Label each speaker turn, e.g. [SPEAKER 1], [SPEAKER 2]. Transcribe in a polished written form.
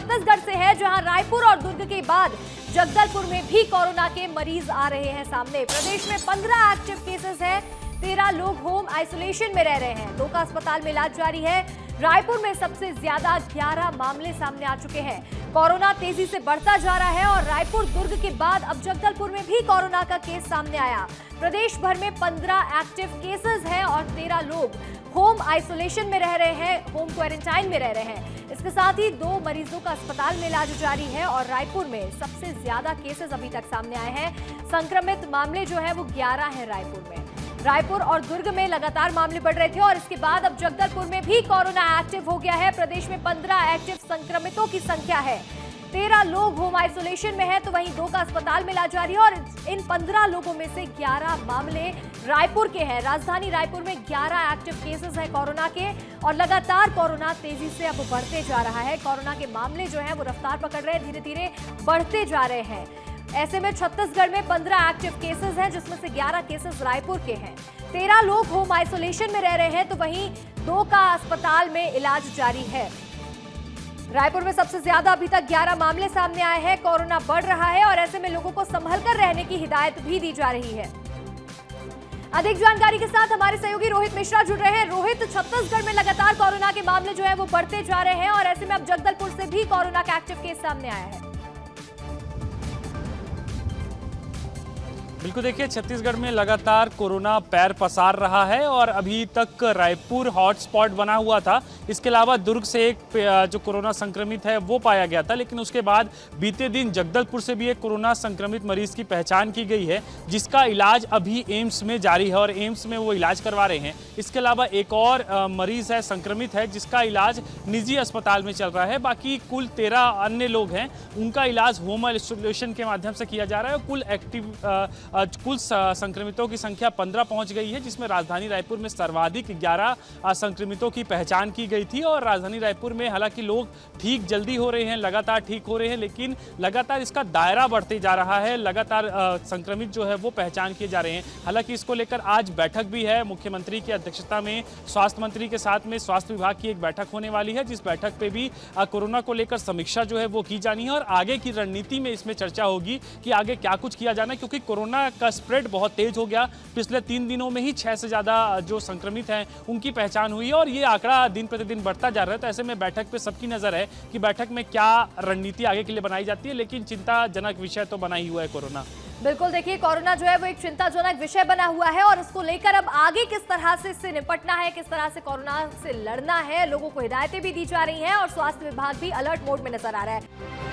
[SPEAKER 1] छत्तीसगढ़ से है, जहां रायपुर और दुर्ग के बाद जगदलपुर में भी कोरोना के मरीज आ रहे हैं सामने। प्रदेश में 15 एक्टिव केसेस हैं, 13 लोग होम आइसोलेशन में रह रहे हैं, 2 का अस्पताल में इलाज जारी है। रायपुर में सबसे ज्यादा 11 मामले सामने आ चुके हैं। कोरोना तेजी से बढ़ता जा रहा है और रायपुर दुर्ग के बाद अब जगदलपुर में भी कोरोना का केस सामने आया। प्रदेश भर में 15 एक्टिव केसेस हैं और 13 लोग होम आइसोलेशन में रह रहे हैं, होम क्वारंटाइन में रह रहे हैं। इसके साथ ही 2 मरीजों का अस्पताल में इलाज जारी है और रायपुर में सबसे ज्यादा केसेस अभी तक सामने आए हैं। संक्रमित मामले जो है वो 11 हैं रायपुर में। रायपुर और दुर्ग में लगातार मामले बढ़ रहे थे और इसके बाद अब जगदलपुर में भी कोरोना एक्टिव हो गया है। प्रदेश में 15 एक्टिव संक्रमितों की संख्या है, 13 लोग होम आइसोलेशन में है, तो वहीं 2 का अस्पताल में इलाज जारी है और इन 15 लोगों में से 11 मामले रायपुर के हैं। राजधानी रायपुर में 11 एक्टिव केसेस हैं कोरोना के और लगातार कोरोना तेजी से अब बढ़ते जा रहा है। कोरोना के मामले जो है वो रफ्तार पकड़ रहे हैं, धीरे धीरे बढ़ते जा रहे हैं। ऐसे में छत्तीसगढ़ में 15 एक्टिव केसेस हैं, जिसमें से 11 केसेस रायपुर के हैं। 13 लोग होम आइसोलेशन में रह रहे हैं, तो वहीं 2 का अस्पताल में इलाज जारी है। रायपुर में सबसे ज्यादा अभी तक 11 मामले सामने आए हैं। कोरोना बढ़ रहा है और ऐसे में लोगों को संभल कर रहने की हिदायत भी दी जा रही है। अधिक जानकारी के साथ हमारे सहयोगी रोहित मिश्रा जुड़ रहे हैं। रोहित, छत्तीसगढ़ में लगातार कोरोना के मामले जो है वो बढ़ते जा रहे हैं और ऐसे में अब जगदलपुर से भी कोरोना का एक्टिव केस सामने आया है।
[SPEAKER 2] बिल्कुल, देखिए छत्तीसगढ़ में लगातार कोरोना पैर पसार रहा है और अभी तक रायपुर हॉटस्पॉट बना हुआ था। इसके अलावा दुर्ग से एक जो कोरोना संक्रमित है वो पाया गया था, लेकिन उसके बाद बीते दिन जगदलपुर से भी एक कोरोना संक्रमित मरीज की पहचान की गई है, जिसका इलाज अभी एम्स में जारी है और एम्स में वो इलाज करवा रहे हैं। इसके अलावा एक और मरीज है, संक्रमित है, जिसका इलाज निजी अस्पताल में चल रहा है। बाकी कुल 13 अन्य लोग हैं, उनका इलाज होम आइसोलेशन के माध्यम से किया जा रहा है। कुल संक्रमितों की संख्या 15 पहुंच गई है, जिसमें राजधानी रायपुर में सर्वाधिक 11 संक्रमितों की पहचान की गई थी। और राजधानी रायपुर में हालांकि लोग ठीक जल्दी हो रहे हैं, लगातार ठीक हो रहे हैं, लेकिन लगातार इसका दायरा बढ़ते जा रहा है। लगातार संक्रमित जो है वो पहचान किए जा रहे हैं। हालांकि इसको लेकर आज बैठक भी है, मुख्यमंत्री की अध्यक्षता में स्वास्थ्य मंत्री के साथ में स्वास्थ्य विभाग की एक बैठक होने वाली है, जिस बैठक पे भी कोरोना को लेकर समीक्षा जो है वो की जानी है और आगे की रणनीति में इसमें चर्चा होगी कि आगे क्या कुछ किया जाना है, क्योंकि कोरोना का स्प्रेड बहुत तेज हो गया। पिछले 3 दिनों में ही 6 से ज्यादा जो संक्रमित हैं उनकी पहचान हुई है और ये आंकड़ा दिन प्रतिदिन बढ़ता जा रहा है। तो ऐसे में बैठक पे सबकी नजर है कि बैठक में क्या रणनीति आगे के लिए बनाई जाती है, लेकिन चिंताजनक विषय तो बना ही हुआ है कोरोना।
[SPEAKER 1] बिल्कुल, देखिए कोरोना जो है वो एक चिंताजनक विषय बना हुआ है और उसको लेकर अब आगे किस तरह से इससे निपटना है, किस तरह से कोरोना से लड़ना है, लोगों को हिदायतें भी दी जा रही हैं और स्वास्थ्य विभाग भी अलर्ट मोड में नजर आ रहा है।